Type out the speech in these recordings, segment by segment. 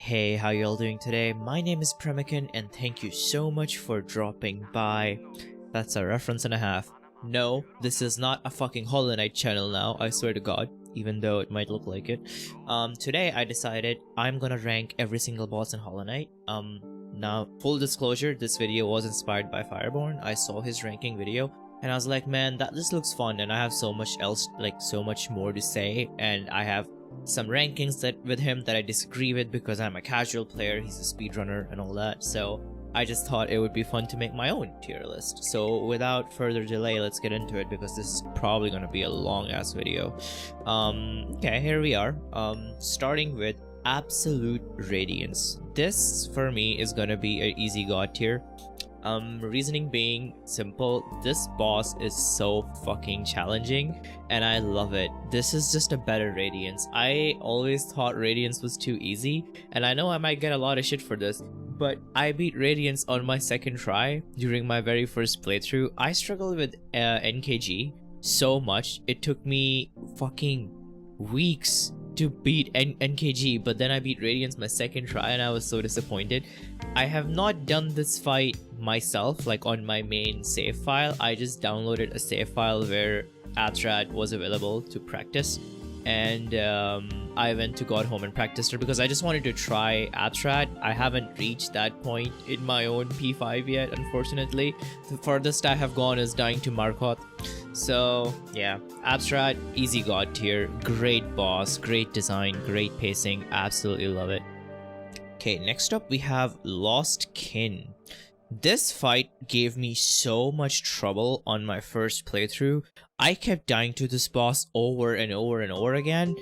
Hey, how y'all doing today? My name is Primacon and thank you so much for dropping by. That's a reference and a half. No, this is not a fucking Hollow Knight channel now, I swear to god, even though it might look like it. Today I decided I'm gonna rank every single boss in Hollow Knight. Now, full disclosure, this video was inspired by Fireborn. I saw his ranking video and I was like, man, that just looks fun, and I have so much else, so much more to say, and I have some rankings that with him that I disagree with because I'm a casual player, he's a speedrunner and all that, so I just thought it would be fun to make my own tier list. So without further delay, let's get into it because this is probably gonna be a long ass video. Okay, here we are. Starting with Absolute Radiance. This for me is gonna be an easy god tier. Reasoning being simple, this boss is so fucking challenging and I love it. This is just a better Radiance. I always thought Radiance was too easy, and I know I might get a lot of shit for this, but I beat Radiance on my second try during my very first playthrough. I struggled with NKG so much, it took me fucking weeks to beat NKG, but then I beat Radiance my second try and I was so disappointed. I have not done this fight myself, like on my main save file. I just downloaded a save file where Athrad was available to practice, and I went to God Home and practiced her because I just wanted to try Athrad. I haven't reached that point in my own P5 yet, unfortunately. The furthest I have gone is dying to Markoth. So yeah, Athrad, easy god tier, great boss, great design, great pacing, absolutely love it. Okay, next up we have Lost Kin. This fight gave me so much trouble on my first playthrough. I kept dying to this boss over and over and over again,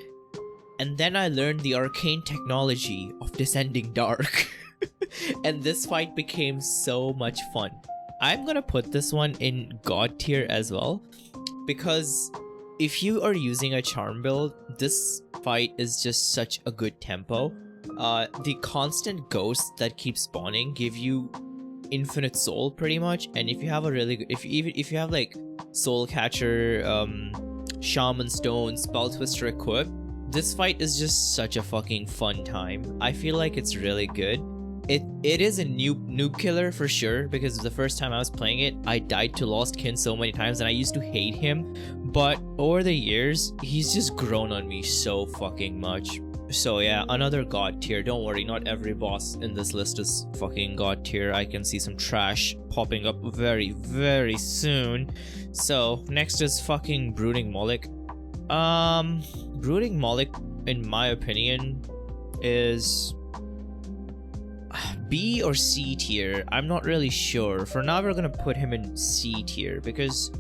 and then I learned the arcane technology of Descending Dark and this fight became so much fun. I'm gonna put this one in god tier as well, because if you are using a charm build, this fight is just such a good tempo. The constant ghosts that keep spawning give you infinite soul pretty much, and if you have a really good, if you have like soul catcher, shaman stone, spell twister equipped, this fight is just such a fucking fun time. I feel like it's really good. It is a noob killer for sure, because the first time I was playing it, I died to Lost Kin so many times and I used to hate him, but over the years he's just grown on me so fucking much. So yeah, another god tier. Don't worry, not every boss in this list is fucking god tier. I can see some trash popping up very, very soon. So next is fucking Brooding Moloch. Brooding Moloch, in my opinion, is B or C tier. I'm not really sure. For now, we're gonna put him in C tier because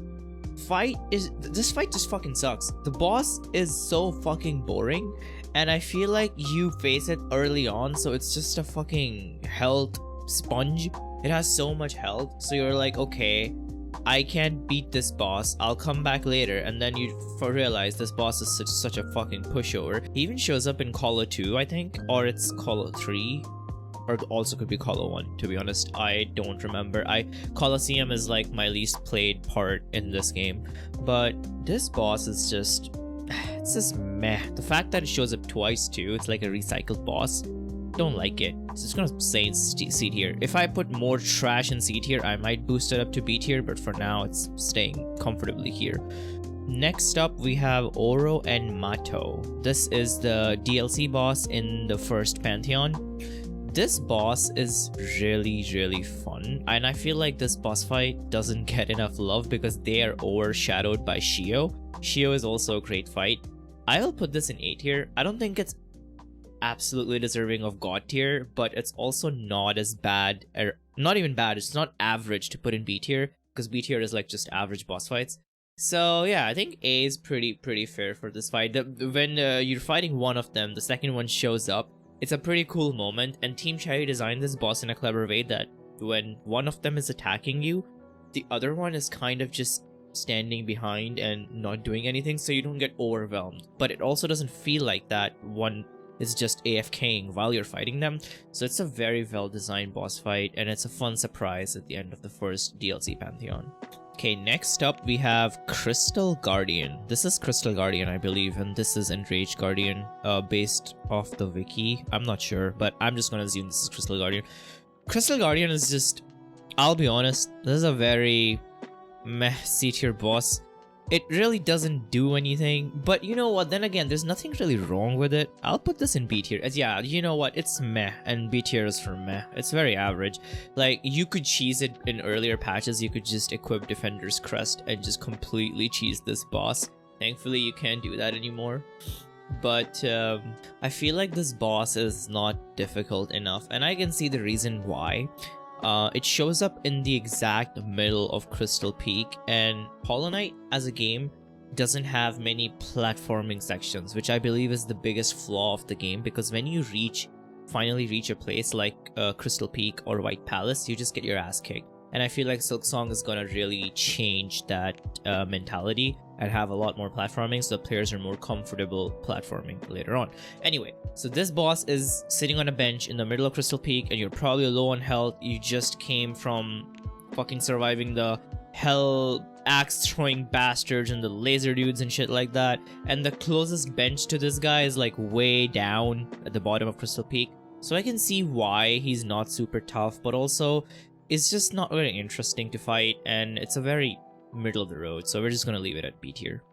this fight just fucking sucks. The boss is so fucking boring, and I feel like you face it early on, so it's just a fucking health sponge. It has so much health, so you're like, okay, I can't beat this boss, I'll come back later, and then you realize this boss is such a fucking pushover. He even shows up in Call of 2, I think, or it's Call of 3, or it also could be Call of 1, to be honest. I don't remember. Colosseum is like my least played part in this game, but this boss is just, it's just meh. The fact that it shows up twice too, it's like a recycled boss, don't like it. So it's gonna stay in C tier. If I put more trash in C tier, I might boost it up to B tier, but for now it's staying comfortably here. Next up we have Oro and Mato. This is the DLC boss in the first Pantheon. This boss is really fun, and I feel like this boss fight doesn't get enough love because they are overshadowed by Shio. Shio is also a great fight. I will put this in A tier. I don't think it's absolutely deserving of god tier, but it's also not as bad, or not even bad, it's not average to put in B tier, because B tier is like just average boss fights. So yeah, I think A is pretty fair for this fight. When you're fighting one of them, the second one shows up. It's a pretty cool moment, and Team Cherry designed this boss in a clever way that when one of them is attacking you, the other one is kind of just standing behind and not doing anything, so you don't get overwhelmed. But it also doesn't feel like that one is just AFKing while you're fighting them. So it's a very well designed boss fight, and it's a fun surprise at the end of the first DLC Pantheon. Okay, next up we have Crystal Guardian. This is Crystal Guardian, I believe, and this is Enraged Guardian, based off the wiki. I'm not sure, but I'm just gonna assume this is Crystal Guardian. Crystal Guardian is just, I'll be honest, this is a very meh C tier boss. It really doesn't do anything, but you know what, then again, there's nothing really wrong with it. I'll put this in B tier, as yeah, you know what, it's meh, and B tier is for meh. It's very average. Like, you could cheese it in earlier patches, you could just equip Defender's Crest and just completely cheese this boss. Thankfully, you can't do that anymore. But I feel like this boss is not difficult enough, and I can see the reason why. It shows up in the exact middle of Crystal Peak, and Hollow Knight as a game doesn't have many platforming sections, which I believe is the biggest flaw of the game, because when you finally reach a place like Crystal Peak or White Palace, you just get your ass kicked. And I feel like Silksong is gonna really change that mentality and have a lot more platforming, so the players are more comfortable platforming later on. Anyway, so this boss is sitting on a bench in the middle of Crystal Peak, and you're probably low on health. You just came from fucking surviving the hell axe throwing bastards and the laser dudes and shit like that, and the closest bench to this guy is like way down at the bottom of Crystal Peak. So I can see why he's not super tough, but also it's just not very interesting to fight, and it's a very middle of the road, so we're just gonna leave it at B tier.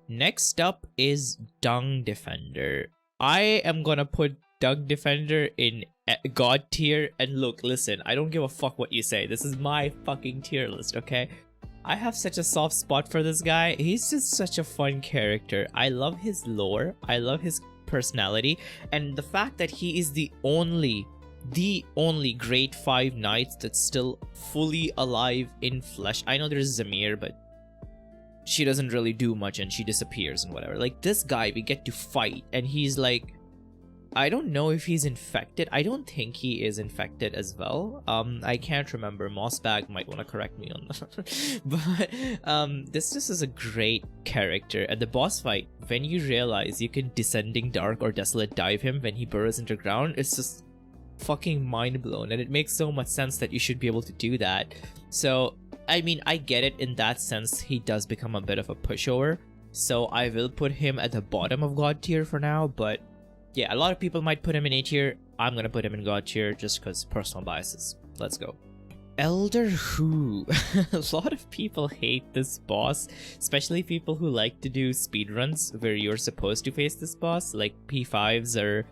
Next up is Dung Defender. I am gonna put Dung Defender in God tier, and look, listen, I don't give a fuck what you say. This is my fucking tier list, okay? I have such a soft spot for this guy. He's just such a fun character. I love his lore, I love his personality, and the fact that he is the only grade 5 knights that's still fully alive in flesh. I know there's Zamir, but she doesn't really do much and she disappears and whatever. Like, this guy we get to fight, and he's like, I don't know if he's infected. I don't think he is infected as well. I can't remember. Mossbag might want to correct me on that. But this just is a great character. At the boss fight, when you realize you can Descending Dark or Desolate Dive him when he burrows into ground, it's just fucking mind blown, and it makes so much sense that you should be able to do that. So I mean, I get it in that sense. He does become a bit of a pushover, so I will put him at the bottom of God tier for now. But yeah, a lot of people might put him in A tier. I'm gonna put him in God tier just because personal biases. Let's go. Elder Who. A lot of people hate this boss, especially people who like to do speedruns where you're supposed to face this boss, like P5s or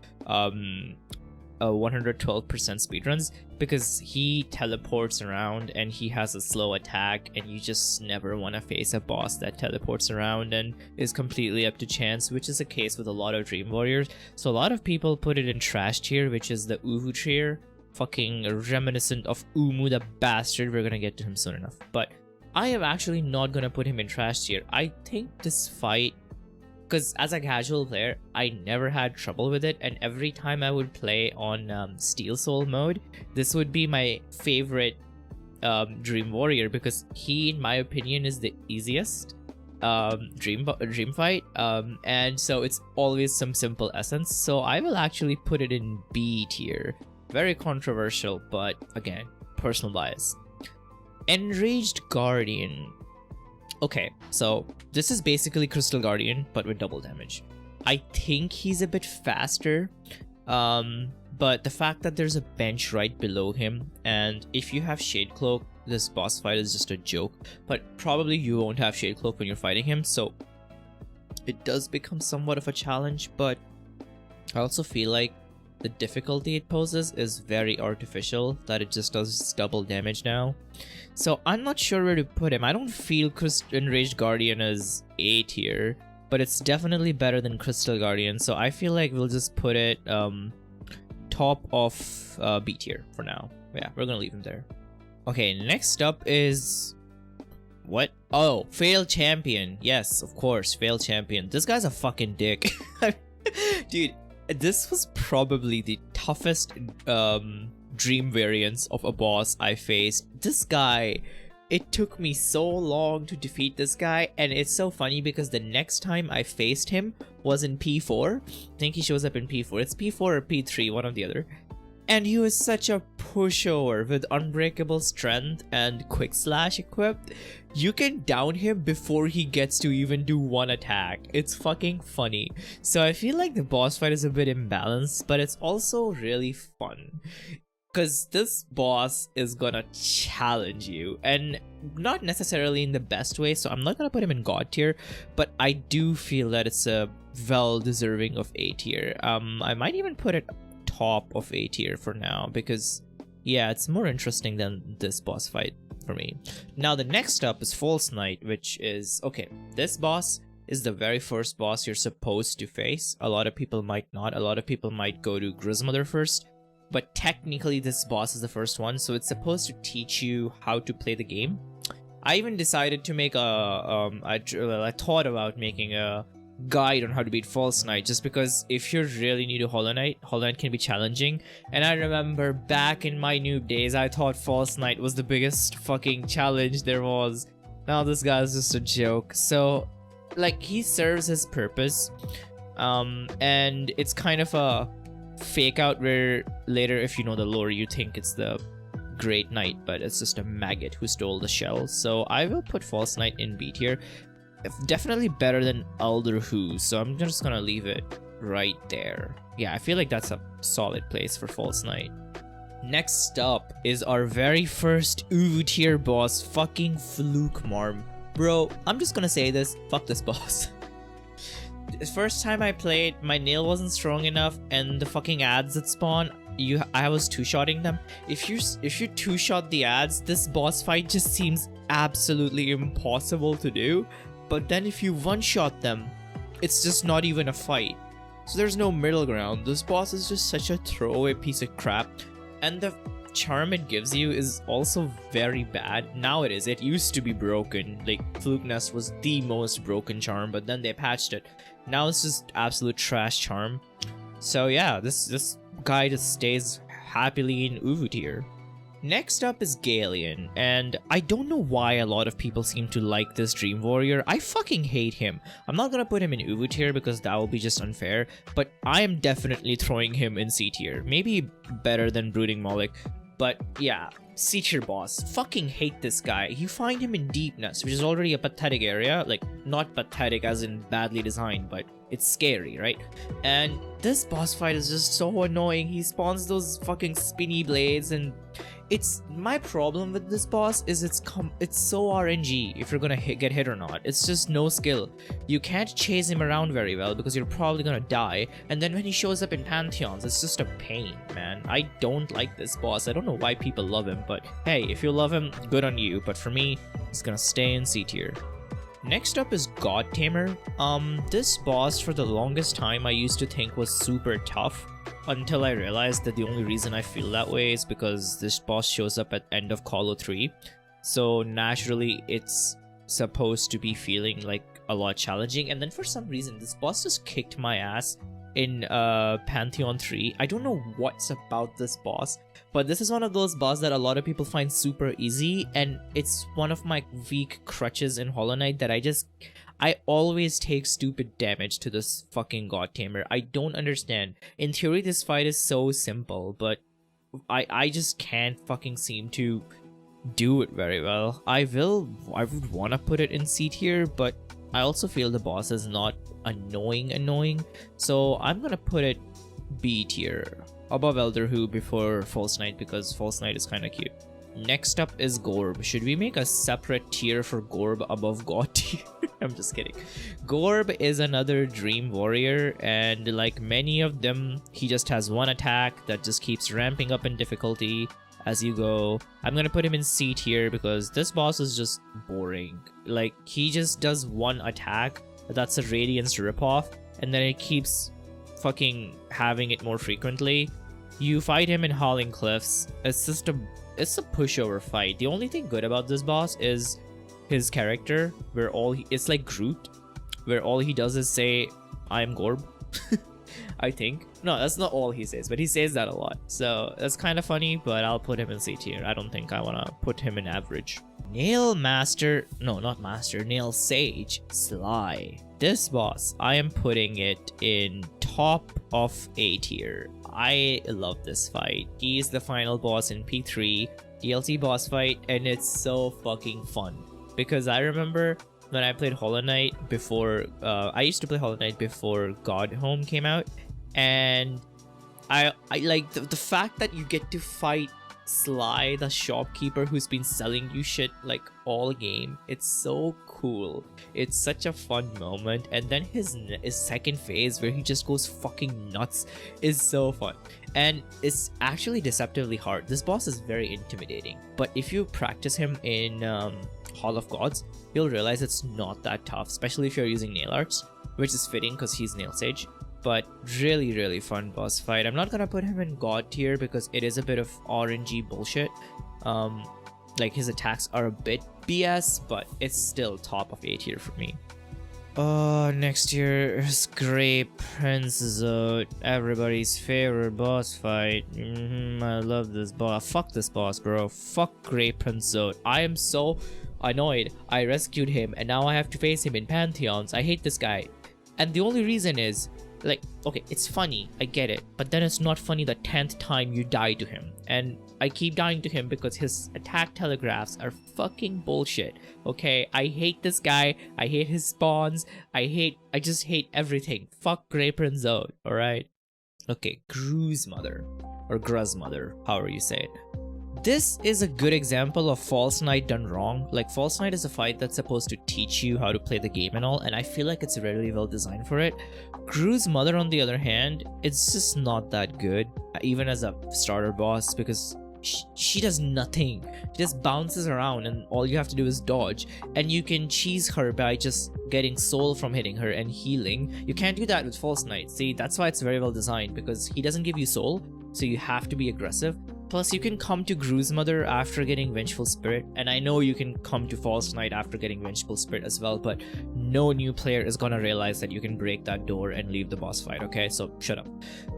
112% speedruns, because he teleports around and he has a slow attack, and you just never want to face a boss that teleports around and is completely up to chance, which is the case with a lot of Dream Warriors. So a lot of people put it in trash tier, which is the Uwu tier, fucking reminiscent of Umu the bastard. We're gonna get to him soon enough, but I am actually not gonna put him in trash tier. I think this fight, because as a casual player, I never had trouble with it, and every time I would play on Steel Soul mode, this would be my favorite Dream Warrior, because he, in my opinion, is the easiest dream fight, and so it's always some simple essence. So I will actually put it in B tier. Very controversial, but again, personal bias. Enraged Guardian. Okay, so this is basically Crystal Guardian, but with double damage. I think he's a bit faster, but the fact that there's a bench right below him, and if you have Shade Cloak, this boss fight is just a joke, but probably you won't have Shade Cloak when you're fighting him, so it does become somewhat of a challenge. But I also feel like the difficulty it poses is very artificial, that it just does double damage now. So I'm not sure where to put him. I don't feel Enraged Guardian as A tier, but it's definitely better than Crystal Guardian, so I feel like we'll just put it top of B tier for now. Yeah, we're gonna leave him there. Okay, next up is... what? Oh, Fail Champion. Yes, of course, Fail Champion. This guy's a fucking dick. Dude, this was probably the toughest dream variants of a boss I faced. This guy, it took me so long to defeat this guy, and it's so funny because the next time I faced him was in P4. I think he shows up in P4. It's P4 or P3, one or the other. And he was such a pushover with unbreakable strength and quick slash equipped. You can down him before he gets to even do one attack. It's fucking funny. So I feel like the boss fight is a bit imbalanced, but it's also really fun. Because this boss is gonna challenge you, and not necessarily in the best way, so I'm not gonna put him in God tier, but I do feel that it's a well deserving of A tier. I might even put it top of A tier for now, because yeah, it's more interesting than this boss fight for me. Now the next up is False Knight, which is, okay, this boss is the very first boss you're supposed to face. A lot of people might not, a lot of people might go to Grismother first, but technically this boss is the first one, so it's supposed to teach you how to play the game. I even decided to make I thought about making a guide on how to beat False Knight, just because if you're really new to Hollow Knight can be challenging. And I remember back in my noob days, I thought False Knight was the biggest fucking challenge there was. Now this guy's just a joke. So, like, he serves his purpose, and it's kind of a fake out where later, if you know the lore, you think it's the Great Knight, but it's just a maggot who stole the shell. So I will put False Knight in B tier. Definitely better than Elder Who, so I'm just gonna leave it right there. Yeah, I feel like that's a solid place for False Knight. Next up is our very first Uwu tier boss, fucking Fluke Marm. Bro, I'm just gonna say this, fuck this boss. The first time I played, my nail wasn't strong enough, and the fucking ads that spawn, I was two-shotting them. If you two-shot the ads, this boss fight just seems absolutely impossible to do. But then if you one-shot them, it's just not even a fight. So there's no middle ground. This boss is just such a throwaway piece of crap, and the charm it gives you is also very bad. Now it is. It used to be broken. Like, Fluke Nest was the most broken charm, but then they patched it. Now it's just absolute trash charm. So yeah, this guy just stays happily in Uwu tier. Next up is Galeon, and I don't know why a lot of people seem to like this Dream Warrior. I fucking hate him. I'm not gonna put him in Uwu tier because that will be just unfair, but I am definitely throwing him in C tier. Maybe better than Brooding Moloch, but yeah, C tier boss. Fucking hate this guy. You find him in Deepness, which is already a pathetic area. Like, not pathetic as in badly designed, but it's scary, right? And this boss fight is just so annoying. He spawns those fucking spinny blades, and it's my problem with this boss is it's so RNG if you're gonna get hit or not. It's just no skill. You can't chase him around very well because you're probably gonna die, and then when he shows up in Pantheons, it's just a pain, man. I don't like this boss. I don't know why people love him, but hey, if you love him, good on you. But for me, it's gonna stay in C tier. Next up is God Tamer. This boss for the longest time I used to think was super tough, until I realized that the only reason I feel that way is because this boss shows up at end of Colo 3. So naturally it's supposed to be feeling like a lot challenging, and then for some reason this boss just kicked my ass in Pantheon 3. I don't know what's about this boss, but this is one of those bosses that a lot of people find super easy, and it's one of my weak crutches in Hollow Knight that I always take stupid damage to this fucking God Tamer. I don't understand. In theory, this fight is so simple, but I just can't fucking seem to do it very well. I would want to put it in C tier, but I also feel the boss is not annoying, so I'm gonna put it B tier, above Elder Who, before False Knight, because False Knight is kind of cute. Next up is Gorb. Should we make a separate tier for Gorb above God tier? I'm just kidding. Gorb is another Dream Warrior, and like many of them, he just has one attack that just keeps ramping up in difficulty as you go. I'm gonna put him in C tier because this boss is just boring. Like, he just does one attack that's a Radiance ripoff, and then it keeps fucking having it more frequently. You fight him in Howling Cliffs. It's a pushover fight. The only thing good about this boss is his character, where it's like Groot, where all he does is say, "I'm Gorb." I think. No, that's not all he says, but he says that a lot. So that's kind of funny, but I'll put him in C tier. I don't think I want to put him in average. Nail Sage Sly. This boss, I am putting it in top of A tier. I love this fight. He's the final boss in P3, DLC boss fight, and it's so fucking fun. Because I remember when I played Hollow Knight before, I used to play Hollow Knight before God Home came out, and I like the fact that you get to fight Sly, the shopkeeper who's been selling you shit like all game. It's so cool. It's such a fun moment. And then his second phase where he just goes fucking nuts is so fun. And it's actually deceptively hard. This boss is very intimidating. But if you practice him in Hall of Gods, you'll realize it's not that tough, especially if you're using nail arts, which is fitting because he's nail sage. But really fun boss fight. I'm not gonna put him in God tier because it is a bit of RNG bullshit. Like his attacks are a bit BS, but it's still top of A tier for me. Next year is Great Prince Zode, everybody's favorite boss fight. I love this boss. Fuck this boss, bro. Fuck Great Prince Zode. I am so annoyed. I rescued him and now I have to face him in Pantheons. I hate this guy. And the only reason is, like, okay, it's funny, I get it, but then it's not funny the 10th time you die to him. And I keep dying to him because his attack telegraphs are fucking bullshit. Okay, I hate this guy, I hate his spawns, I just hate everything. Fuck Great Prince Zode, alright? Okay, Gru's mother, or Gru's mother, however you say it. This is a good example of False Knight done wrong. Like, False Knight is a fight that's supposed to teach you how to play the game and all, and I feel like it's really well designed for it. Gru's mother, on the other hand, it's just not that good, even as a starter boss, because she does nothing. She just bounces around and all you have to do is dodge, and you can cheese her by just getting soul from hitting her and healing. You can't do that with False Knight. See, that's why it's very well designed, because he doesn't give you soul, so you have to be aggressive. Plus, you can come to Gru's mother after getting Vengeful Spirit, and I know you can come to False Knight after getting Vengeful Spirit as well, but no new player is gonna realize that you can break that door and leave the boss fight, okay? So shut up.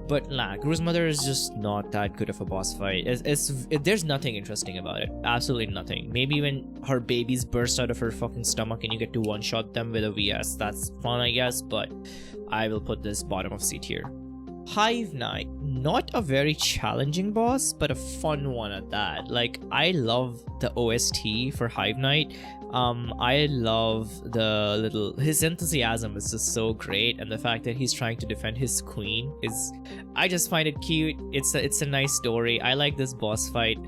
But nah, Gru's mother is just not that good of a boss fight. There's nothing interesting about it. Absolutely nothing. Maybe when her babies burst out of her fucking stomach and you get to one-shot them with a VS, that's fun, I guess, but I will put this bottom of C tier. Hive Knight, not a very challenging boss, but a fun one at that. Like, I love the OST for Hive Knight. I love his enthusiasm is just so great, and the fact that he's trying to defend his queen is, I just find it cute. It's a nice story. I like this boss fight.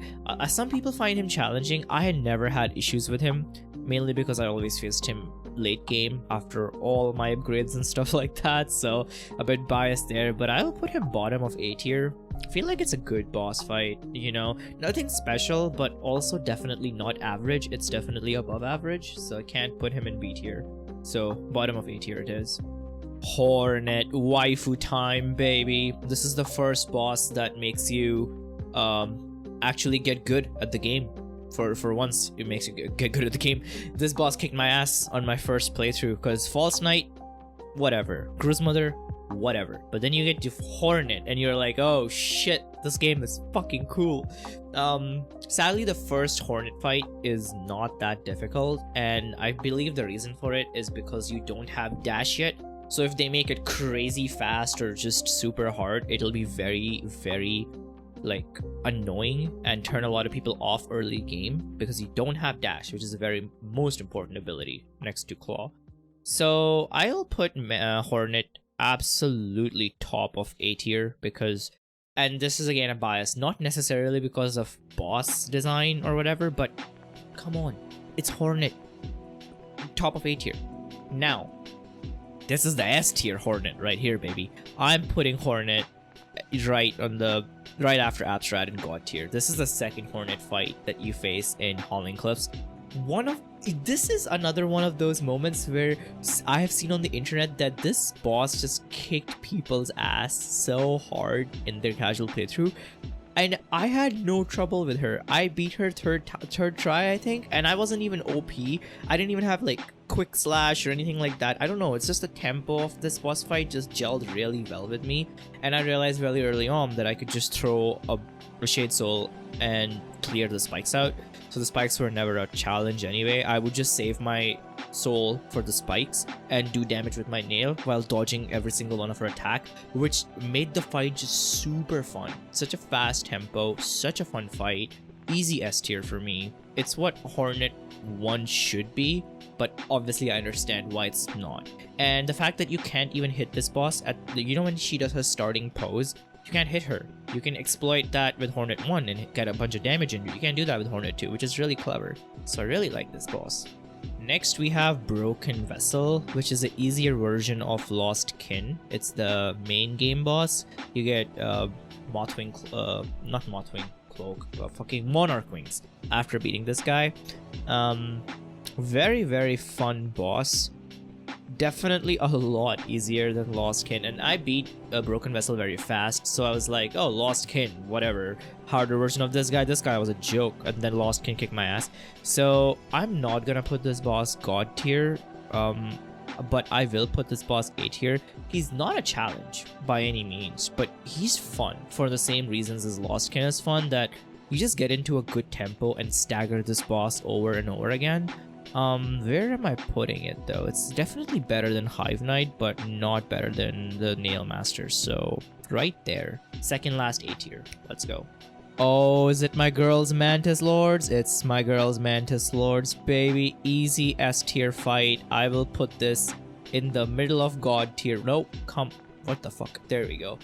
Some people find him challenging. I had never had issues with him, mainly because I always faced him late game after all my upgrades and stuff like that, so a bit biased there, but I'll put him bottom of A tier. I feel like it's a good boss fight, you know, nothing special, but also definitely not average. It's definitely above average, so I can't put him in B tier, so bottom of A tier it is. Hornet, waifu time, baby. This is the first boss that makes you actually get good at the game. For once, it makes you get good at the game. This boss kicked my ass on my first playthrough, because False Knight, whatever. Gru's mother, whatever. But then you get to Hornet, and you're like, oh shit, this game is fucking cool. Sadly, the first Hornet fight is not that difficult, and I believe the reason for it is because you don't have dash yet. So if they make it crazy fast or just super hard, it'll be very, very like annoying and turn a lot of people off early game, because you don't have dash, which is the very most important ability next to claw. So I'll put Hornet absolutely top of A tier, because, and this is again a bias, not necessarily because of boss design or whatever, but come on, it's Hornet, top of A tier. Now this is the S tier Hornet right here, baby. I'm putting Hornet right after Abstrad and God tier. This is the second Hornet fight that you face in Howling Cliffs. This is another one of those moments where I have seen on the internet that this boss just kicked people's ass so hard in their casual playthrough, and I had no trouble with her. I beat her third try, I think, and I wasn't even OP. I didn't even have like quick slash or anything like that. I don't know, it's just the tempo of this boss fight just gelled really well with me, and I realized very early on that I could just throw a Shade Soul and clear the spikes out. So the spikes were never a challenge anyway. I would just save my soul for the spikes and do damage with my nail while dodging every single one of her attack, which made the fight just super fun. Such a fast tempo, such a fun fight. Easy S tier for me. It's what Hornet 1 should be, but obviously I understand why it's not. And the fact that you can't even hit this boss at the, you know, when she does her starting pose, you can't hit her. You can exploit that with Hornet 1 and get a bunch of damage in you. You can't do that with Hornet 2, which is really clever. So I really like this boss. Next we have Broken Vessel, which is an easier version of Lost Kin. It's the main game boss. You get Mothwing, not Mothwing Cloak, fucking Monarch Wings after beating this guy. Very, very fun boss. Definitely a lot easier than Lost Kin, and I beat a Broken Vessel very fast, so I was like, oh, Lost Kin, whatever. Harder version of this guy was a joke, and then Lost Kin kicked my ass. So I'm not gonna put this boss God tier, but I will put this boss A tier. He's not a challenge by any means, but he's fun for the same reasons as Lost Kin is fun, that you just get into a good tempo and stagger this boss over and over again. Where am I putting it though? It's definitely better than Hive Knight, but not better than the Nail Master, so right there. Second last A tier. Let's go. Oh, is it my girls Mantis Lords? It's my girls Mantis Lords, baby. Easy S tier fight. I will put this in the middle of God tier. No, come. What the fuck? There we go.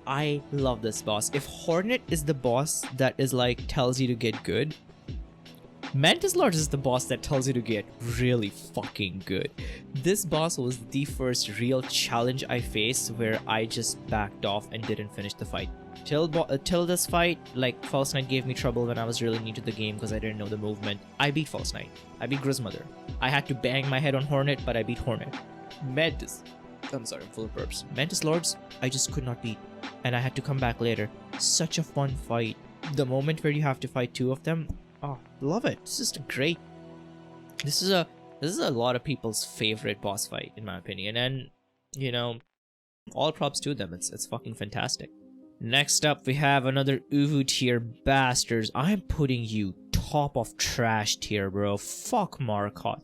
I love this boss. If Hornet is the boss that is like tells you to get good, Mantis Lords is the boss that tells you to get really fucking good. This boss was the first real challenge I faced where I just backed off and didn't finish the fight. Till this fight, like, False Knight gave me trouble when I was really new to the game because I didn't know the movement. I beat False Knight. I beat Grismother. I had to bang my head on Hornet, but I beat Hornet. I'm sorry, I'm full of burps. Mantis Lords, I just could not beat, and I had to come back later. Such a fun fight. The moment where you have to fight two of them, oh, love it. This is great. This is a lot of people's favorite boss fight, in my opinion, and you know, all props to them. It's fucking fantastic. Next up, we have another Uwu tier bastards. I'm putting you top of trash tier, bro. Fuck Marcotte.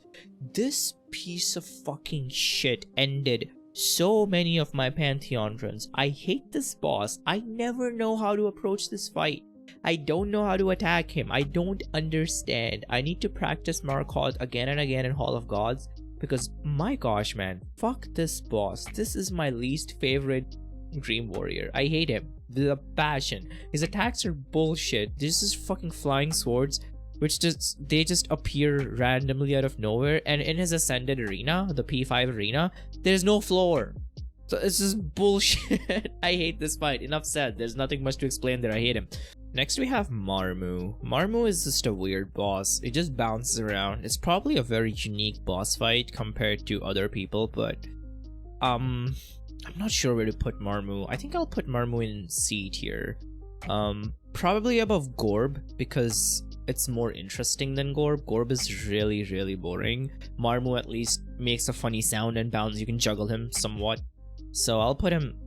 This piece of fucking shit ended so many of my Pantheon runs. I hate this boss. I never know how to approach this fight. I don't know how to attack him. I don't understand. I need to practice Marcotte again and again in Hall of Gods, because my gosh, man, fuck this boss. This is my least favorite Dream Warrior. I hate him with a passion. His attacks are bullshit. This is fucking flying swords, which they just appear randomly out of nowhere. And in his Ascended arena, the P5 arena, there's no floor. So it's just bullshit. I hate this fight. Enough said. There's nothing much to explain there. I hate him. Next we have Marmu. Marmu is just a weird boss. It just bounces around. It's probably a very unique boss fight compared to other people, but I'm not sure where to put Marmu. I think I'll put Marmu in C tier. Probably above Gorb, because it's more interesting than Gorb. Gorb is really, really boring. Marmu at least makes a funny sound and bounce. You can juggle him somewhat. So I'll put him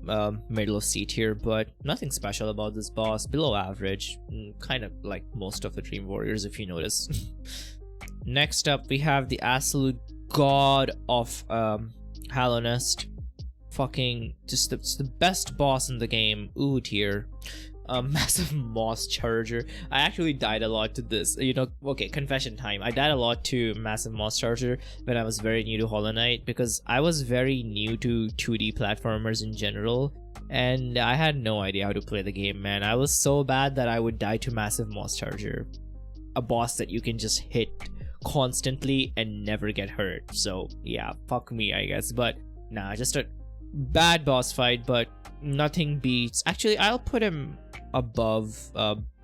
middle of C tier, but nothing special about this boss. Below average. Kind of like most of the Dream Warriors, if you notice. Next up, we have the absolute god of Hallownest. Fucking just the best boss in the game. Uwu tier. Massive Moss Charger. I actually died a lot to this. You know, okay, confession time. I died a lot to Massive Moss Charger when I was very new to Hollow Knight, because I was very new to 2D platformers in general, and I had no idea how to play the game, man. I was so bad that I would die to Massive Moss Charger, a boss that you can just hit constantly and never get hurt. So yeah, fuck me, I guess. But nah, just a bad boss fight, but nothing beats. Actually, I'll put him above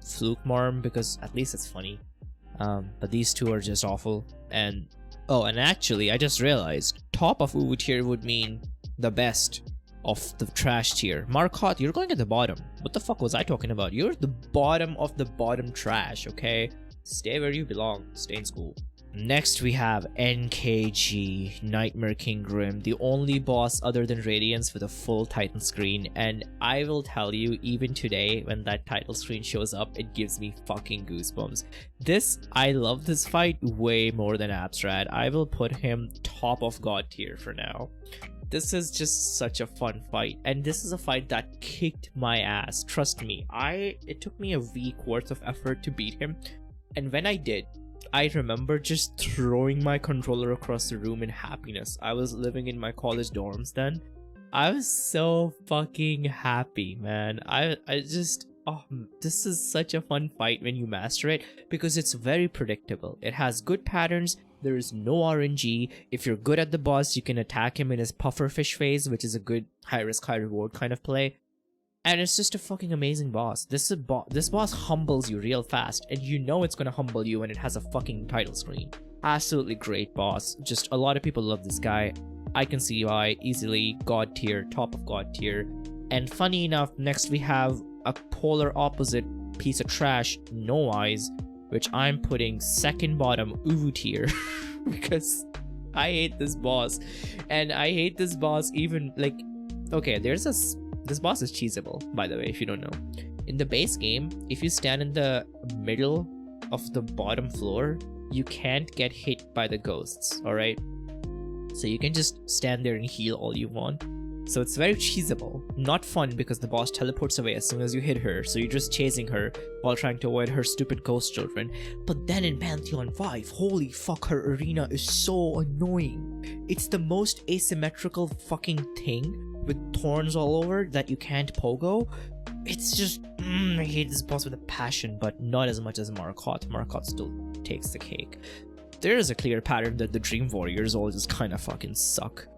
Fluke Marm, because at least it's funny. But these two are just awful. And oh, and actually I just realized top of Uwu tier would mean the best of the trash tier. Marcotte, you're going at the bottom. What the fuck was I talking about? You're the bottom of the bottom trash, okay? Stay where you belong. Stay in school. Next we have NKG, Nightmare King Grim, the only boss other than Radiance with a full Titan screen, and I will tell you, even today when that title screen shows up, it gives me fucking goosebumps. I love this fight way more than Abstrad. I will put him top of God tier for now. This is just such a fun fight, and this is a fight that kicked my ass. Trust me, it took me a week worth of effort to beat him, and when I did, I remember just throwing my controller across the room in happiness. I was living in my college dorms then. I was so fucking happy, man. I just, oh, this is such a fun fight when you master it, because it's very predictable. It has good patterns. There is no RNG. If you're good at the boss, you can attack him in his pufferfish phase, which is a good high risk, high reward kind of play. And it's just a fucking amazing boss. This boss humbles you real fast, and you know it's gonna humble you when it has a fucking title screen. Absolutely great boss. Just a lot of people love this guy. I can see why. Easily God tier, top of God tier. And funny enough, next we have a polar opposite piece of trash, No Eyes, which I'm putting second bottom Uwu tier because I hate this boss. And I hate this boss even like, okay, this boss is cheesable, by the way, if you don't know. In the base game, if you stand in the middle of the bottom floor, you can't get hit by the ghosts, alright? So you can just stand there and heal all you want. So it's very cheesable. Not fun because the boss teleports away as soon as you hit her, so you're just chasing her while trying to avoid her stupid ghost children. But then in Pantheon 5, holy fuck, her arena is so annoying. It's the most asymmetrical fucking thing with thorns all over that you can't pogo. It's just, I hate this boss with a passion, but not as much as Marcotte. Marcotte still takes the cake. There is a clear pattern that the Dream Warriors all just kind of fucking suck.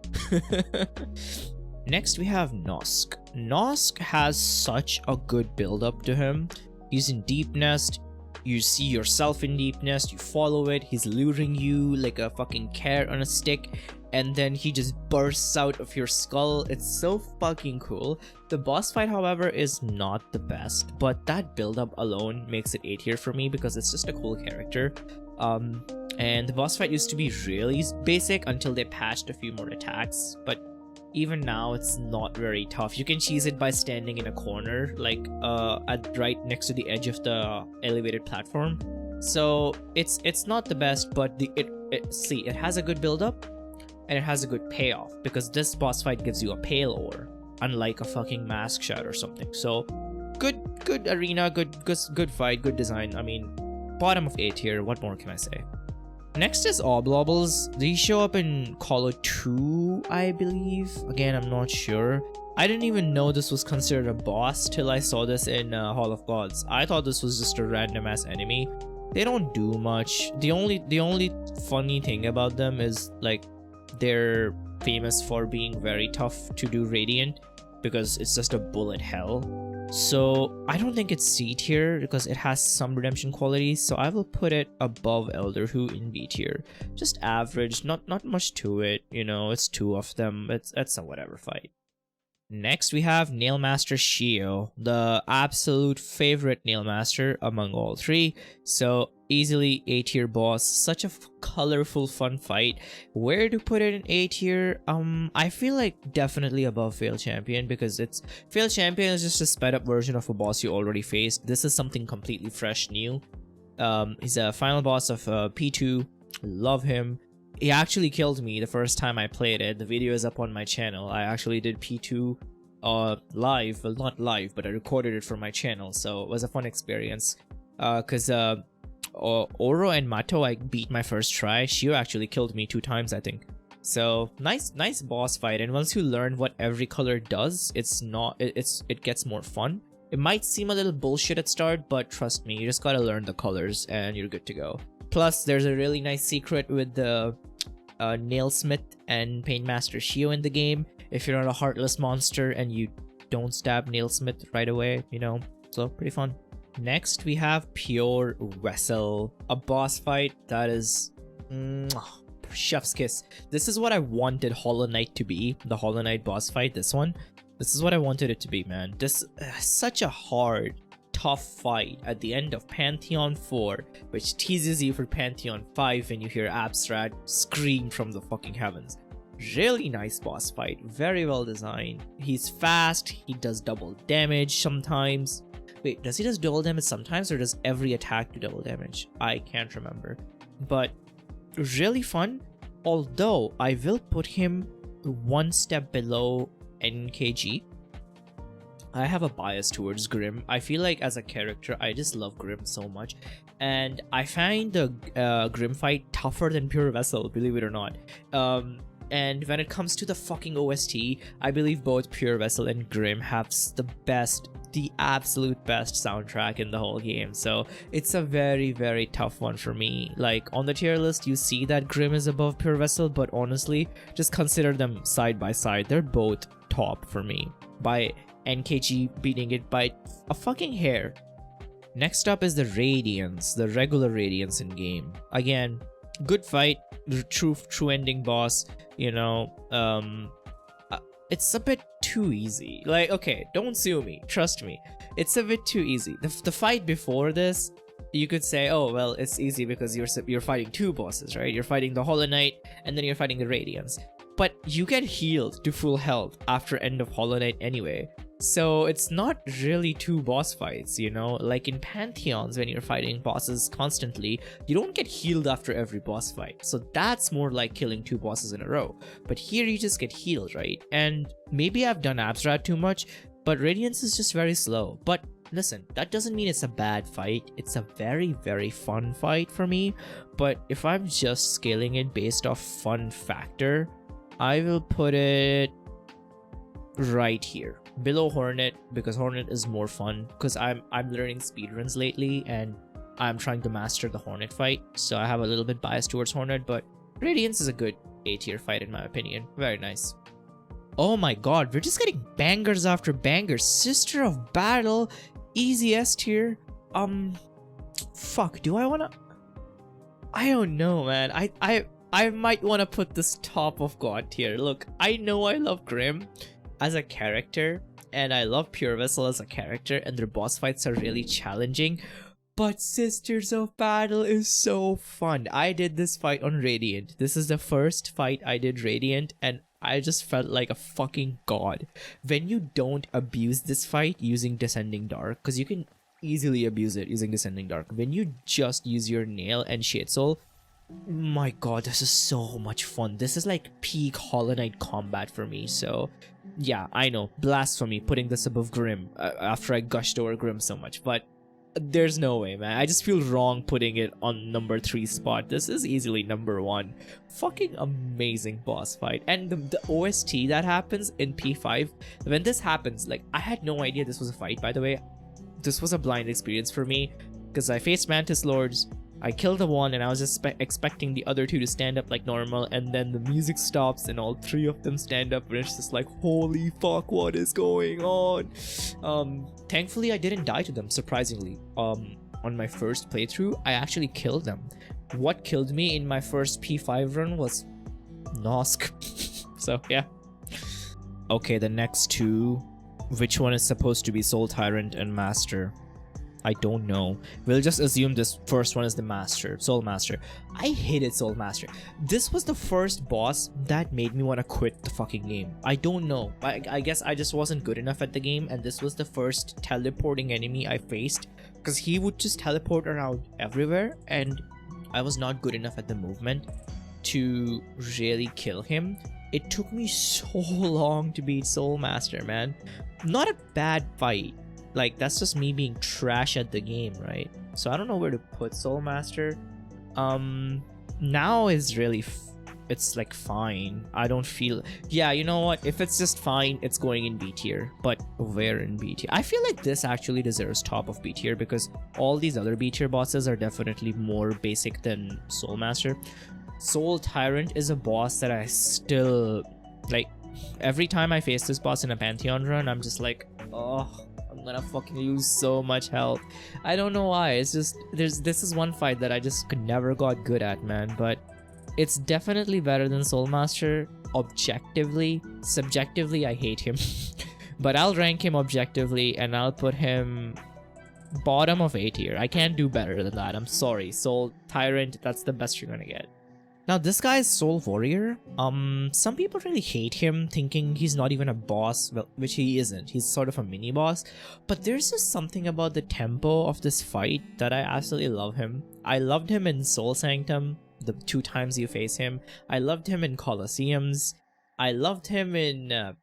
Next we have Nosk. Nosk has such a good build up to him. He's in Deep Nest. You see yourself in Deep Nest, you follow it, he's luring you like a fucking carrot on a stick, and then he just bursts out of your skull. It's so fucking cool. The boss fight, however, is not the best, but that build up alone makes it A tier for me because it's just a cool character. And the boss fight used to be really basic until they patched a few more attacks, but even now it's not very tough. You can cheese it by standing in a corner, like right next to the edge of the elevated platform. So it's not the best, but it has a good build up and it has a good payoff, because this boss fight gives you a pale ore, unlike a fucking mask shot or something. So good arena, good fight, good design. I mean, bottom of A tier. What more can I say? Next is Oblobbles. These show up in Call of 2, I believe. Again, I'm not sure. I didn't even know this was considered a boss till I saw this in Hall of Gods. I thought this was just a random ass enemy. They don't do much. The only funny thing about them is like they're famous for being very tough to do Radiant because it's just a bullet hell. So I don't think it's C tier because it has some redemption qualities, so I will put it above Elder Who in B tier. Just average, not much to it, you know, it's two of them, it's a whatever fight. Next we have Nailmaster Shio, the absolute favorite Nailmaster among all three, so easily A tier boss. Such a colorful fun fight. Where to put it in A tier? I feel like definitely above Fail Champion, because Fail Champion is just a sped up version of a boss you already faced. This is something completely fresh, new. He's a final boss of P2. Love him. He actually killed me the first time I played it. The video is up on my channel. I actually did P2 live. Well, not live, but I recorded it for my channel, so it was a fun experience. Because Oro and Mato I beat my first try. Shio actually killed me 2 times, I think. So nice boss fight, and once you learn what every color does, it gets more fun. It might seem a little bullshit at start, but trust me, you just gotta learn the colors and you're good to go. Plus, there's a really nice secret with the Nailsmith and Painmaster Shio in the game. If you're not a heartless monster and you don't stab Nailsmith right away, you know, so pretty fun. Next, we have Pure Vessel, a boss fight that is chef's kiss. This is what I wanted Hollow Knight to be, the Hollow Knight boss fight. This is what I wanted it to be, man. This such a hard, tough fight at the end of Pantheon 4, which teases you for Pantheon 5 when you hear Abstract scream from the fucking heavens. Really nice boss fight, very well designed. He's fast, he does double damage sometimes. Wait, does he does double damage sometimes, or does every attack do double damage? I can't remember. But really fun, although I will put him one step below NKG. I have a bias towards Grim. I feel like as a character, I just love Grim so much. And I find the Grim fight tougher than Pure Vessel, believe it or not. And when it comes to the fucking OST, I believe both Pure Vessel and Grim have the absolute best soundtrack in the whole game. So it's a very, very tough one for me. Like on the tier list, you see that Grim is above Pure Vessel, but honestly, just consider them side by side. They're both top for me, by NKG beating it by a fucking hair. Next up is the Radiance, the regular Radiance in game. Again, good fight, true ending boss, you know. It's a bit too easy. Like, okay, don't sue me, trust me, it's a bit too easy. The fight before this, you could say, oh well, it's easy because you're fighting two bosses, right? You're fighting the Hollow Knight and then you're fighting the Radiance, but you get healed to full health after end of Hollow Knight anyway. So it's not really two boss fights, you know? Like in Pantheons, when you're fighting bosses constantly, you don't get healed after every boss fight. So that's more like killing two bosses in a row. But here you just get healed, right? And maybe I've done Abstract too much, but Radiance is just very slow. But listen, that doesn't mean it's a bad fight. It's a very, very fun fight for me. But if I'm just scaling it based off fun factor, I will put it right here below Hornet, because Hornet is more fun, because I'm learning speedruns lately and I'm trying to master the Hornet fight, so I have a little bit bias towards Hornet. But Radiance is a good A tier fight in my opinion. Very nice. Oh my god, we're just getting bangers after bangers. Sister of Battle, easy S tier. Fuck, do I wanna? I don't know, man. I might want to put this top of God tier. Look, I know I love Grim as a character, and I love Pure Vessel as a character, and their boss fights are really challenging, but Sisters of Battle is so fun. I did this fight on Radiant. This is the first fight I did Radiant, and I just felt like a fucking god. When you don't abuse this fight using Descending Dark, because you can easily abuse it using Descending Dark, when you just use your Nail and Shade Soul, my god, this is so much fun. This is like peak Hollow Knight combat for me. So yeah, I know, blasphemy putting this above Grim after I gushed over Grim so much, but there's no way, man. I just feel wrong putting it on number 3 spot. This is easily number 1. Fucking amazing boss fight. And the OST that happens in P5, when this happens, like, I had no idea this was a fight, by the way. This was a blind experience for me, because I faced Mantis Lords, I killed the one, and I was just expecting the other two to stand up like normal, and then the music stops and all 3 of them stand up, and it's just like, holy fuck, what is going on? Thankfully I didn't die to them, surprisingly. On my first playthrough, I actually killed them. What killed me in my first P5 run was Nosk. So yeah. Okay, the next 2. Which one is supposed to be Soul Tyrant and Master? I don't know. We'll just assume this first one is the Master, Soul Master. I hated Soul Master. This was the first boss that made me want to quit the fucking game. I don't know. I guess I just wasn't good enough at the game, and this was the first teleporting enemy I faced, because he would just teleport around everywhere, and I was not good enough at the movement to really kill him. It took me so long to beat Soul Master, man. Not a bad fight. Like, that's just me being trash at the game, right? So I don't know where to put Soul Master. Now is really it's like fine. I don't feel, yeah, you know what, if it's just fine, it's going in B tier. But where in B tier? I feel like this actually deserves top of B tier, because all these other B tier bosses are definitely more basic than Soul Master. Soul Tyrant is a boss that I still like. Every time I face this boss in a Pantheon run, I'm just like, oh, I'm gonna fucking lose so much health. I don't know why. It's just this is one fight that I just never got good at, man. But it's definitely better than Soul Master objectively. Subjectively, I hate him. But I'll rank him objectively, and I'll put him bottom of A tier. I can't do better than that. I'm sorry. Soul Tyrant, that's the best you're gonna get. Now this guy is Soul Warrior. Some people really hate him, thinking he's not even a boss, well, which he isn't. He's sort of a mini boss. But there's just something about the tempo of this fight that I absolutely love him. I loved him in Soul Sanctum, the 2 times you face him. I loved him in Colosseums. I loved him in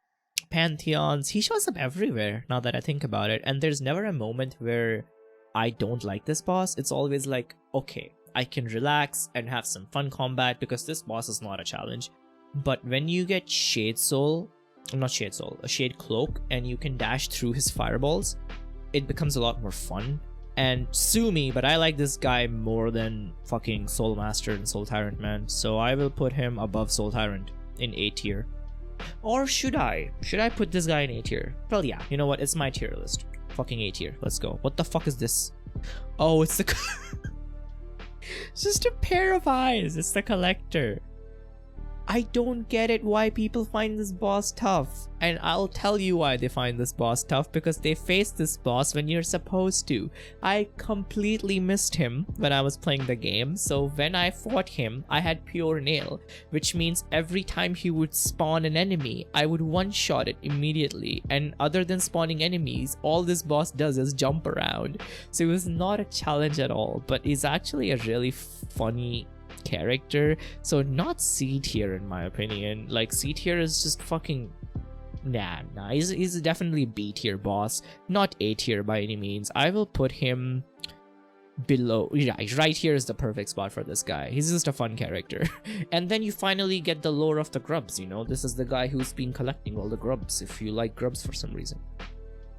Pantheons. He shows up everywhere now that I think about it. And there's never a moment where I don't like this boss. It's always like, okay, I can relax and have some fun combat because this boss is not a challenge. But when you get Shade Soul, not Shade Soul, a Shade Cloak, and you can dash through his fireballs, it becomes a lot more fun. And sue me, but I like this guy more than fucking Soul Master and Soul Tyrant, man. So I will put him above Soul Tyrant in A tier. Or should I? Should I put this guy in A tier? Well, yeah, you know what? It's my tier list. Fucking A tier. Let's go. What the fuck is this? Oh, it's the... It's just a pair of eyes. It's the collector. I don't get it why people find this boss tough. And I'll tell you why they find this boss tough, because they face this boss when you're supposed to. I completely missed him when I was playing the game, so when I fought him, I had pure nail, which means every time he would spawn an enemy, I would one-shot it immediately, and other than spawning enemies, all this boss does is jump around. So it was not a challenge at all, but he's actually a really funny character. So not C tier in my opinion. Like C tier is just fucking nah. He's definitely B tier boss, not A tier by any means. I will put him below. Right here is the perfect spot for this guy. He's just a fun character. And then you finally get the lore of the grubs, you know. This is the guy who's been collecting all the grubs, if you like grubs for some reason.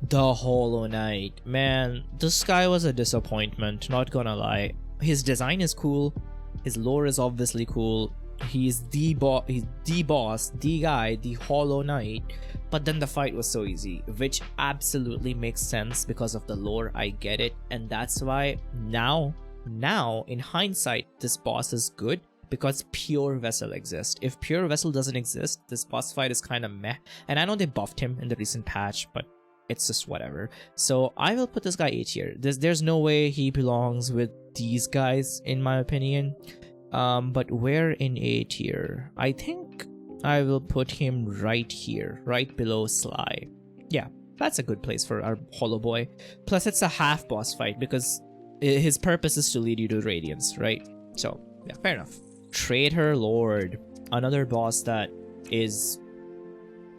The Hollow Knight, man, this guy was a disappointment, not gonna lie. His design is cool. His lore is obviously cool. He's the boss, the guy, the Hollow Knight. But then the fight was so easy, which absolutely makes sense because of the lore. I get it, and that's why now in hindsight, this boss is good because Pure Vessel exists. If Pure Vessel doesn't exist, this boss fight is kind of meh. And I know they buffed him in the recent patch, but it's just whatever. So I will put this guy A tier. There's no way he belongs with these guys in my opinion. But where in A tier? I think I will put him right here, right below Sly. Yeah, that's a good place for our Hollow Boy. Plus it's a half boss fight because his purpose is to lead you to Radiance, right? So yeah, fair enough. Traitor Lord, another boss that is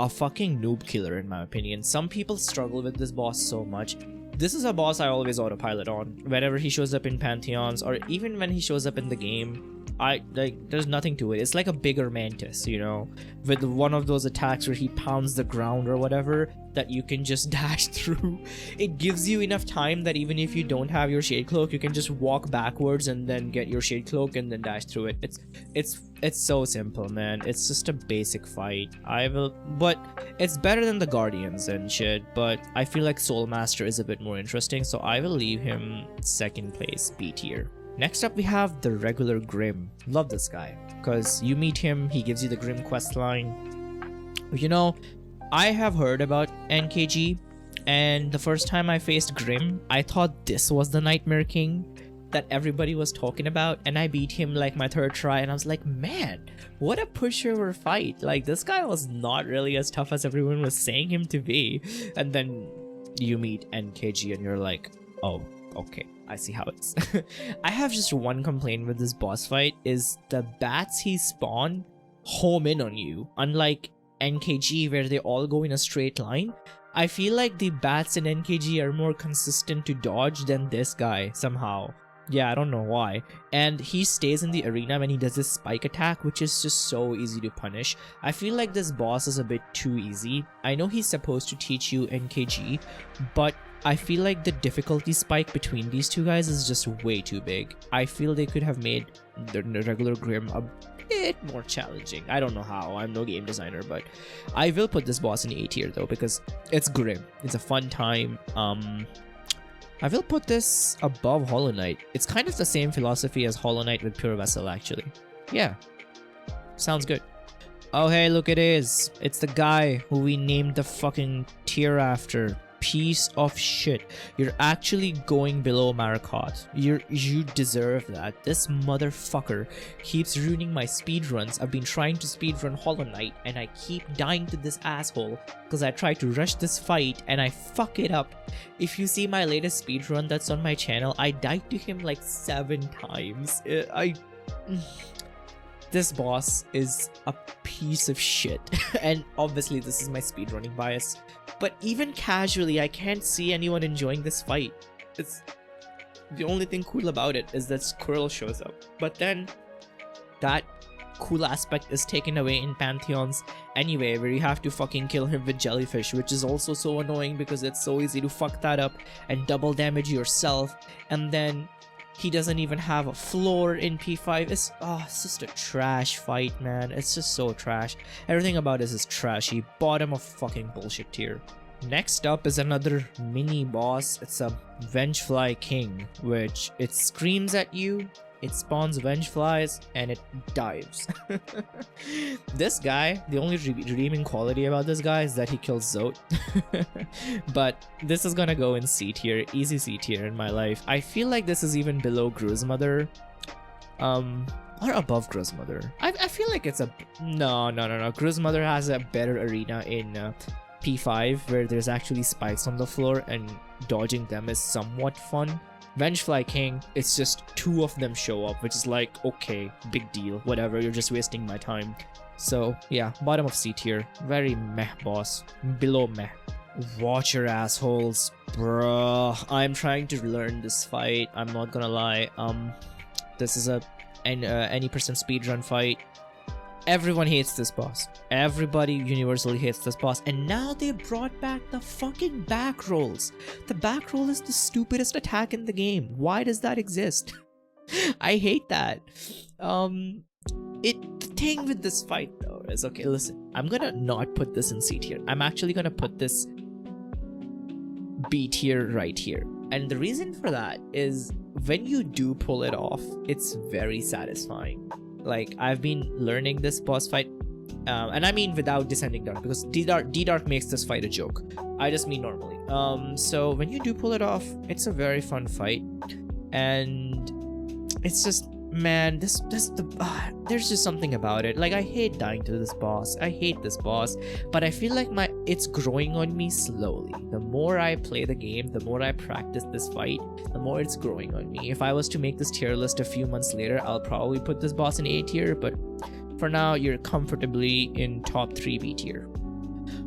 a fucking noob killer in my opinion. Some people struggle with this boss so much. This is a boss I always autopilot on whenever he shows up in Pantheons, or even when he shows up in the game. There's nothing to it. It's like a bigger Mantis, you know, with one of those attacks where he pounds the ground or whatever that you can just dash through. It gives you enough time that even if you don't have your Shade Cloak, you can just walk backwards and then get your Shade Cloak and then dash through it. It's so simple, man. It's just a basic fight. But it's better than the Guardians and shit, but I feel like Soul Master is a bit more interesting, so I will leave him second place, B tier. Next up we have the regular Grim. Love this guy because you meet him, he gives you the Grim quest line. You know, I have heard about NKG, and the first time I faced Grim, I thought this was the Nightmare King that everybody was talking about, and I beat him like my third try, and I was like, man, what a pushover fight. Like, this guy was not really as tough as everyone was saying him to be. And then you meet NKG and you're like, oh, okay, I see how it's. I have just one complaint with this boss fight is the bats he spawned home in on you. Unlike NKG where they all go in a straight line, I feel like the bats in NKG are more consistent to dodge than this guy somehow. Yeah, I don't know why. And he stays in the arena when he does his spike attack, which is just so easy to punish. I feel like this boss is a bit too easy. I know he's supposed to teach you NKG, but I feel like the difficulty spike between these two guys is just way too big. I feel they could have made the regular Grim a bit more challenging. I don't know how, I'm no game designer, but I will put this boss in A tier though because it's Grim. It's a fun time. I will put this above Hollow Knight. It's kind of the same philosophy as Hollow Knight with Pure Vessel actually. Yeah, sounds good. Oh hey, look it is. It's the guy who we named the fucking tier after. piece of shit. You're actually going below Maricot. You deserve that. This motherfucker keeps ruining my speedruns. I've been trying to speedrun Hollow Knight and I keep dying to this asshole because I try to rush this fight and I fuck it up. If you see my latest speedrun that's on my channel, I died to him like 7 times. This boss is a piece of shit. And obviously this is my speedrunning bias. But even casually, I can't see anyone enjoying this fight. It's the only thing cool about it is that Squirrel shows up. But then that cool aspect is taken away in Pantheons anyway, where you have to fucking kill him with jellyfish, which is also so annoying because it's so easy to fuck that up and double damage yourself. And then he doesn't even have a floor in P5. It's just a trash fight, man. It's just so trash. Everything about this is trashy. Bottom of fucking bullshit tier. Next up is another mini boss. It's a Vengefly King, which it screams at you, it spawns Vengeflies, and it dives. This guy, the only redeeming quality about this guy is that he kills Zote. But this is gonna go in C tier, easy C tier in my life. I feel like this is even below Gruzmother. Or above Gruzmother. I feel like it's a... No. Gruzmother has a better arena in P5 where there's actually spikes on the floor and dodging them is somewhat fun. Vengefly King, it's just 2 of them show up, which is like, okay, big deal, whatever, you're just wasting my time. So yeah, bottom of C tier, very meh boss, below meh. Watch your assholes, bruh. I'm trying to learn this fight, I'm not gonna lie. This is any percent speedrun fight. Everyone hates this boss. Everybody universally hates this boss. And now they brought back the fucking back rolls. The back roll is the stupidest attack in the game. Why does that exist? I hate that. The thing with this fight though is, okay, listen, I'm gonna not put this in C tier. I'm actually gonna put this B tier right here. And the reason for that is when you do pull it off, it's very satisfying. Like, I've been learning this boss fight, and I mean without Descending Dark, because D-Dark makes this fight a joke. I just mean normally. So when you do pull it off, it's a very fun fight, and it's just, man, there's just something about it. Like, I hate dying to this boss. I hate this boss, but I feel like it's growing on me slowly. The more I play the game, the more I practice this fight, the more it's growing on me. If I was to make this tier list a few months later, I'll probably put this boss in A tier, but for now, you're comfortably in top 3 B tier.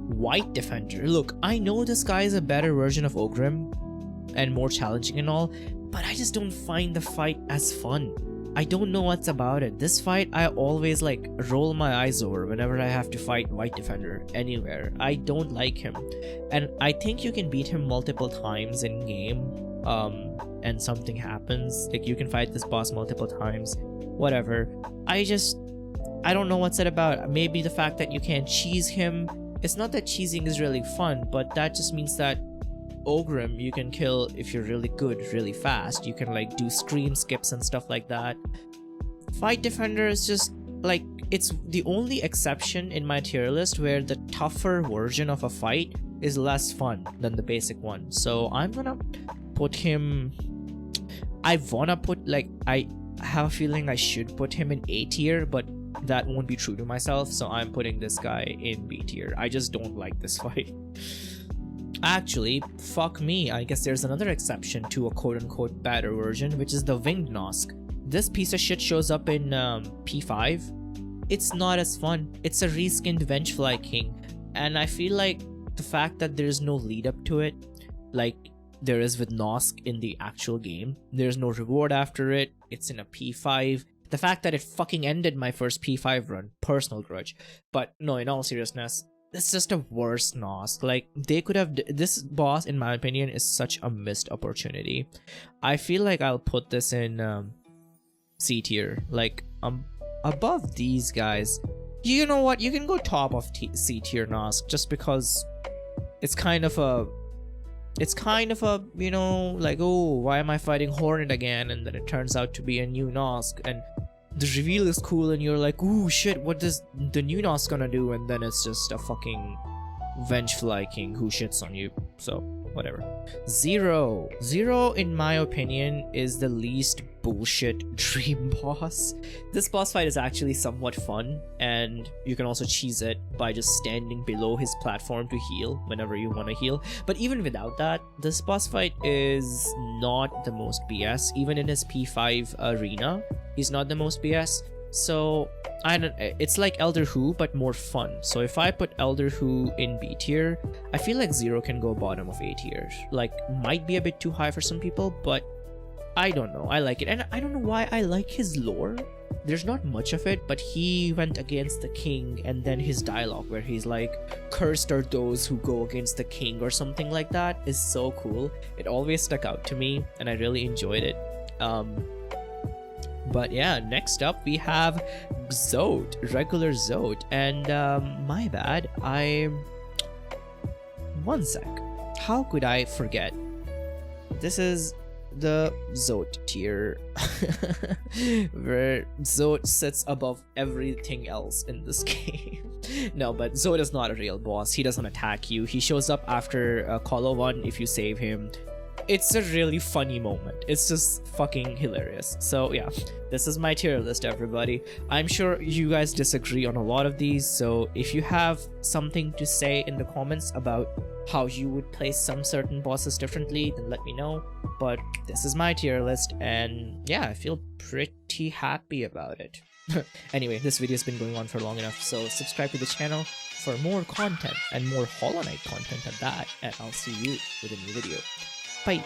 White Defender. Look, I know this guy is a better version of Ogrim and more challenging and all, but I just don't find the fight as fun. I don't know what's about it. This fight, I always like roll my eyes over whenever I have to fight White Defender anywhere. I don't like him. And I think you can beat him multiple times in game, and something happens. Like, you can fight this boss multiple times, whatever. I don't know what's it about. Maybe the fact that you can't cheese him. It's not that cheesing is really fun, but that just means that Ogrim you can kill if you're really good really fast. You can like do scream skips and stuff like that. Fight Defender is just like, it's the only exception in my tier list where the tougher version of a fight is less fun than the basic one. So I'm gonna put him, I have a feeling I should put him in A tier, but that won't be true to myself, so I'm putting this guy in B tier. I just don't like this fight. Actually, fuck me, I guess there's another exception to a quote-unquote better version, which is the Winged Nosk. This piece of shit shows up in P5. It's not as fun. It's a reskinned Vengefly King, and I feel like the fact that there's no lead up to it, like there is with Nosk in the actual game, there's no reward after it, it's in a P5. The fact that it fucking ended my first P5 run, personal grudge. But no, in all seriousness, it's just a worse Nosk. Like, they could have... This boss, in my opinion, is such a missed opportunity. I feel like I'll put this in C tier. Like, above these guys. You know what? You can go top of C tier Nosk, just because it's kind of a... you know, like, oh, why am I fighting Hornet again? And then it turns out to be a new Nosk, and the reveal is cool, and you're like, ooh, shit, what is the new Nosk gonna do? And then it's just a fucking Vengefly King who shits on you. So, whatever. Zero. Zero, in my opinion, is the least bullshit dream boss. This boss fight is actually somewhat fun, and you can also cheese it by just standing below his platform to heal whenever you want to heal. But even without that, this boss fight is not the most BS. Even in his P5 arena, he's not the most BS. So I don't. It's like Elder Who, but more fun. So if I put Elder Who in B tier, I feel like Zero can go bottom of A tier. Like, might be a bit too high for some people, but I don't know. I like it, and I don't know why I like his lore. There's not much of it, but he went against the king, and then his dialogue where he's like, "Cursed are those who go against the king," or something like that, is so cool. It always stuck out to me, and I really enjoyed it. But yeah, next up we have Zode, regular Zode, and my bad, one sec. How could I forget? This is the Zode tier, where Zode sits above everything else in this game. No, but Zode is not a real boss. He doesn't attack you. He shows up after Colo 1 if you save him. It's a really funny moment. It's just fucking hilarious. So yeah, this is my tier list, everybody. I'm sure you guys disagree on a lot of these, so if you have something to say in the comments about how you would place some certain bosses differently, then let me know. But this is my tier list, and yeah, I feel pretty happy about it. Anyway, this video has been going on for long enough, so subscribe to the channel for more content, and more Hollow Knight content at that, and I'll see you with a new video. Bye.